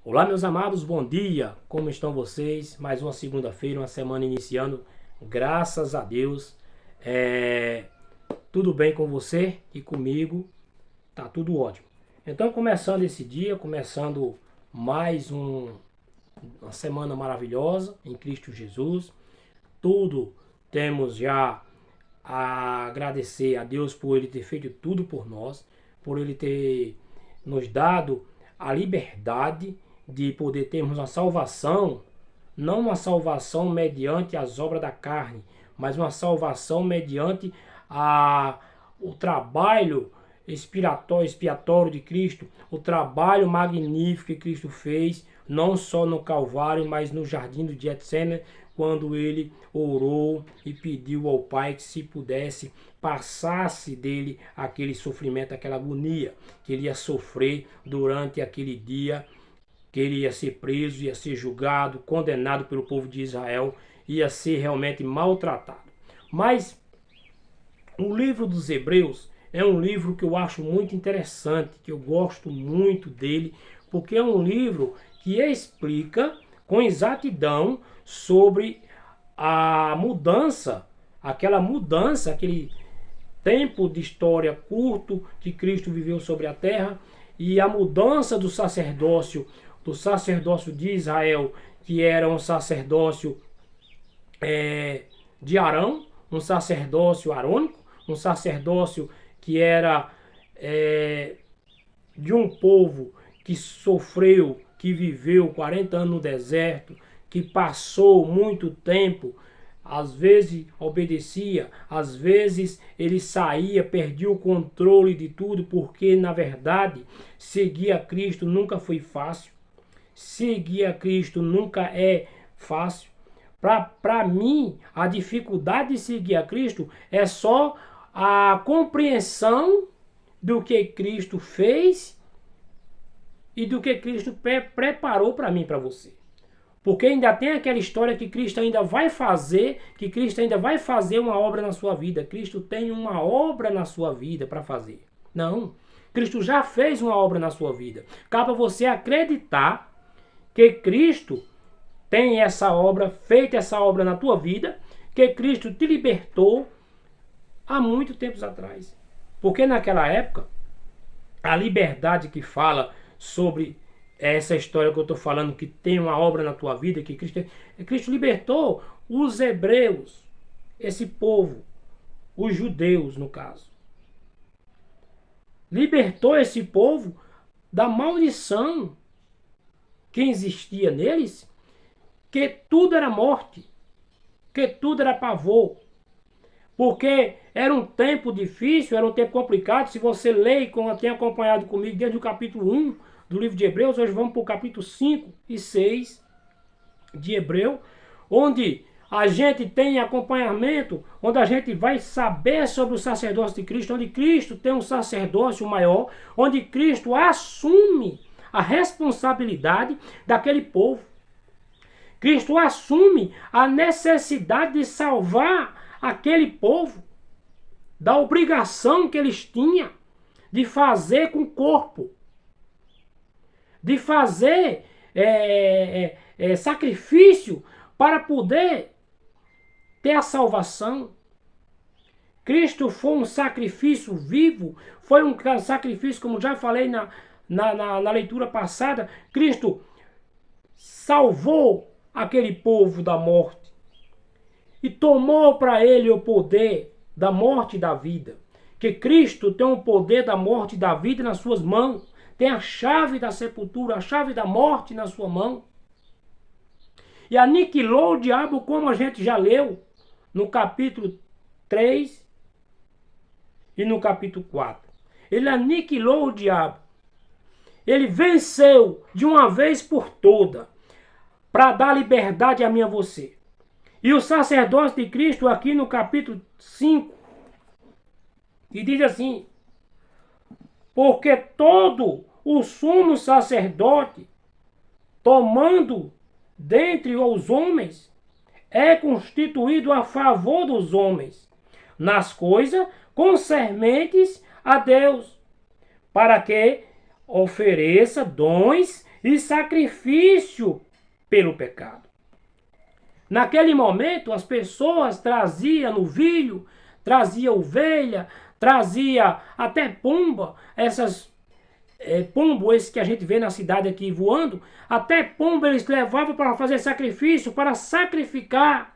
Olá, meus amados, bom dia! Como estão vocês? Mais uma segunda-feira, uma semana iniciando, graças a Deus. Tudo bem com você e comigo? Tá tudo ótimo. Então, começando esse dia, começando mais uma semana maravilhosa em Cristo Jesus. Tudo temos já a agradecer a Deus por Ele ter feito tudo por nós, por Ele ter nos dado a liberdade de poder termos uma salvação, não uma salvação mediante as obras da carne, mas uma salvação mediante o trabalho expiatório de Cristo, o trabalho magnífico que Cristo fez, não só no Calvário, mas no jardim do Getsemane, quando ele orou e pediu ao Pai que, se pudesse, passasse dele aquele sofrimento, aquela agonia que ele ia sofrer durante aquele dia, que ele ia ser preso, ia ser julgado, condenado pelo povo de Israel, ia ser realmente maltratado. Mas o livro dos Hebreus é um livro que eu acho muito interessante, que eu gosto muito dele, porque é um livro que explica com exatidão sobre a mudança, aquele tempo de história curto que Cristo viveu sobre a terra, e a mudança do sacerdócio de Israel, que era um sacerdócio de Arão, um sacerdócio arônico, um sacerdócio que era de um povo que sofreu, que viveu 40 anos no deserto, que passou muito tempo, às vezes obedecia, às vezes ele saía, perdia o controle de tudo, porque na verdade seguir a Cristo nunca foi fácil. Seguir a Cristo nunca é fácil. Para mim, a dificuldade de seguir a Cristo é só a compreensão do que Cristo fez e do que Cristo preparou para mim e para você. Porque ainda tem aquela história que Cristo ainda vai fazer, uma obra na sua vida. Cristo tem uma obra na sua vida para fazer. Não, Cristo já fez uma obra na sua vida. Cabe você acreditar que Cristo tem essa obra, feita essa obra na tua vida, que Cristo te libertou há muito tempos atrás. Porque naquela época, a liberdade que fala sobre essa história que eu estou falando, que tem uma obra na tua vida, que Cristo libertou os hebreus, esse povo, os judeus no caso. Libertou esse povo da maldição que existia neles, que tudo era morte, que tudo era pavor. Porque era um tempo difícil, era um tempo complicado. Se você lê e tem acompanhado comigo desde o capítulo 1 do livro de Hebreus, hoje vamos para o capítulo 5 e 6 de Hebreu, onde a gente tem acompanhamento, onde a gente vai saber sobre o sacerdócio de Cristo, onde Cristo tem um sacerdócio maior, onde Cristo assume a responsabilidade daquele povo. Cristo assume a necessidade de salvar aquele povo da obrigação que eles tinham de fazer com o corpo, de fazer sacrifício para poder ter a salvação. Cristo foi um sacrifício vivo, foi um sacrifício, como já falei na leitura passada. Cristo salvou aquele povo da morte e tomou para ele o poder da morte e da vida. Que Cristo tem o poder da morte e da vida nas suas mãos. Tem a chave da sepultura, a chave da morte na sua mão. E aniquilou o diabo, como a gente já leu no capítulo 3 e no capítulo 4. Ele aniquilou o diabo. Ele venceu de uma vez por toda, para dar liberdade a mim e a você. E o sacerdócio de Cristo, aqui no capítulo 5, que diz assim: porque todo o sumo sacerdote, tomando dentre os homens, é constituído a favor dos homens, nas coisas concernentes a Deus, para que ofereça dons e sacrifício pelo pecado. Naquele momento, as pessoas traziam novilho, traziam ovelha, trazia até pomba, pombo esse que a gente vê na cidade aqui voando, até pombo eles levavam para fazer sacrifício, para sacrificar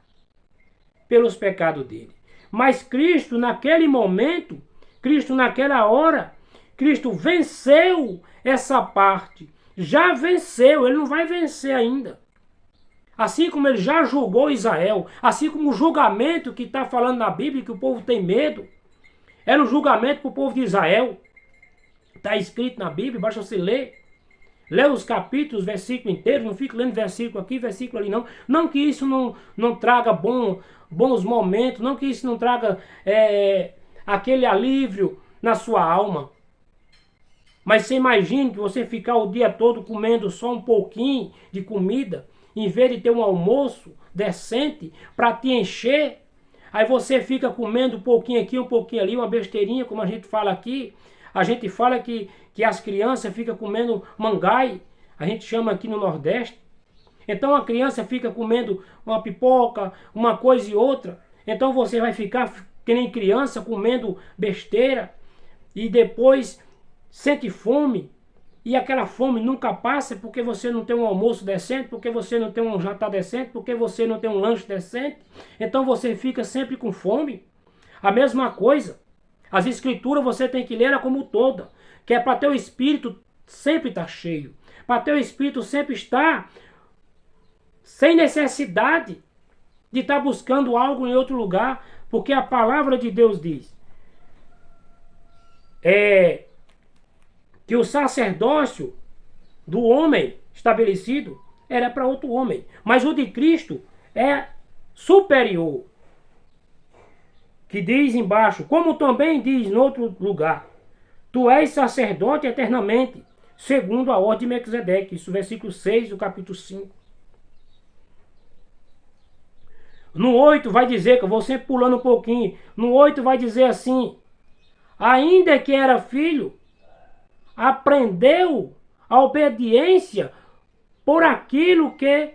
pelos pecados dele. Mas Cristo, naquele momento, Cristo naquela hora, Cristo venceu essa parte. Já venceu, ele não vai vencer ainda. Assim como ele já julgou Israel, assim como o julgamento que está falando na Bíblia, que o povo tem medo, era um julgamento para o povo de Israel. Está escrito na Bíblia, basta você ler. Lê os capítulos, versículo inteiro, não fica lendo versículo aqui, versículo ali, não. Não que isso não traga bons momentos, não que isso não traga aquele alívio na sua alma. Mas você imagine que você ficar o dia todo comendo só um pouquinho de comida, em vez de ter um almoço decente para te encher, aí você fica comendo um pouquinho aqui, um pouquinho ali, uma besteirinha, como a gente fala aqui. A gente fala que as crianças ficam comendo mangai, a gente chama aqui no Nordeste. Então a criança fica comendo uma pipoca, uma coisa e outra. Então você vai ficar que nem criança comendo besteira e depois sente fome. E aquela fome nunca passa porque você não tem um almoço decente, porque você não tem um jantar decente, porque você não tem um lanche decente. Então você fica sempre com fome. A mesma coisa. As escrituras você tem que ler ela como toda. Que é para teu espírito sempre estar cheio. Para teu espírito sempre estar sem necessidade de estar buscando algo em outro lugar. Porque a palavra de Deus diz que o sacerdócio do homem estabelecido era para outro homem. Mas o de Cristo é superior. Que diz embaixo, como também diz em outro lugar, tu és sacerdote eternamente, segundo a ordem de Melquisedeque. Isso versículo 6 do capítulo 5. No 8 vai dizer, que eu vou sempre pulando um pouquinho, no 8 vai dizer assim, ainda que era filho, aprendeu a obediência por aquilo que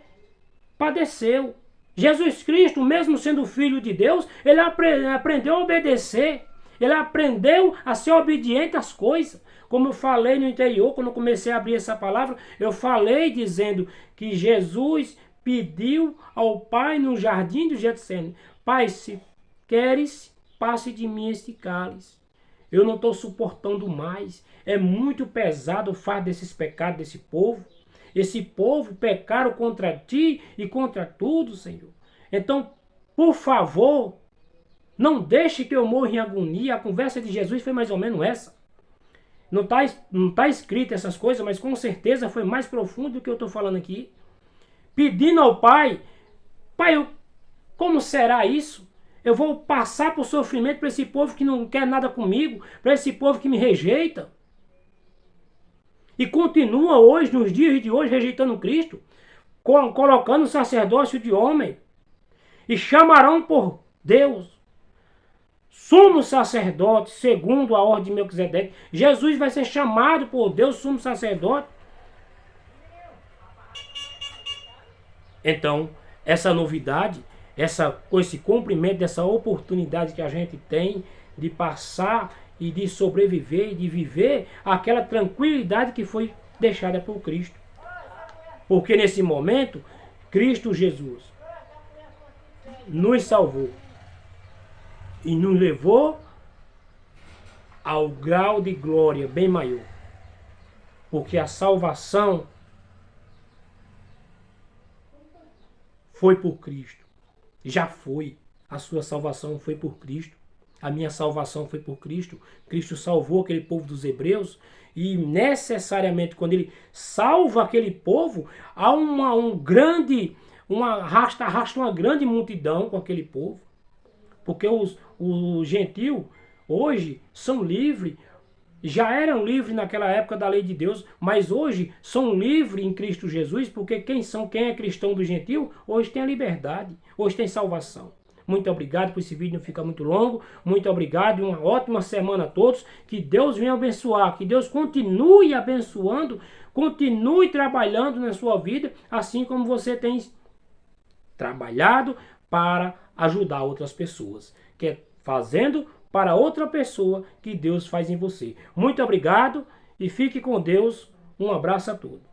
padeceu. Jesus Cristo, mesmo sendo filho de Deus, ele aprendeu a obedecer. Ele aprendeu a ser obediente às coisas. Como eu falei no interior, quando eu comecei a abrir essa palavra, eu falei dizendo que Jesus pediu ao Pai no jardim do Getsemane, Pai, se queres, passe de mim este cálice. Eu não estou suportando mais. É muito pesado o fardo desses pecados desse povo. Esse povo pecaram contra ti e contra tudo, Senhor. Então, por favor, não deixe que eu morra em agonia. A conversa de Jesus foi mais ou menos essa. Não tá escrito essas coisas, mas com certeza foi mais profundo do que eu estou falando aqui. Pedindo ao Pai, Pai, como será isso? Eu vou passar por sofrimento para esse povo que não quer nada comigo, para esse povo que me rejeita. E continua hoje, nos dias de hoje, rejeitando Cristo, colocando o sacerdócio de homem. E chamarão por Deus sumo sacerdote, segundo a ordem de Melquisedeque. Jesus vai ser chamado por Deus sumo sacerdote. Então, essa novidade, esse cumprimento dessa oportunidade que a gente tem de passar e de sobreviver e de viver aquela tranquilidade que foi deixada por Cristo. Porque nesse momento, Cristo Jesus nos salvou e nos levou ao grau de glória bem maior. Porque a salvação foi por Cristo. Já foi. A sua salvação foi por Cristo. A minha salvação foi por Cristo. Cristo salvou aquele povo dos hebreus. E necessariamente quando ele salva aquele povo, há arrasta uma grande multidão com aquele povo. Porque os gentios hoje são livres. Já eram livres naquela época da lei de Deus, mas hoje são livres em Cristo Jesus, porque quem é cristão do gentil, hoje tem a liberdade, hoje tem salvação. Muito obrigado por esse vídeo não ficar muito longo. Muito obrigado e uma ótima semana a todos. Que Deus venha abençoar, que Deus continue abençoando, continue trabalhando na sua vida, assim como você tem trabalhado para ajudar outras pessoas. Que é fazendo para outra pessoa que Deus faz em você. Muito obrigado e fique com Deus. Um abraço a todos.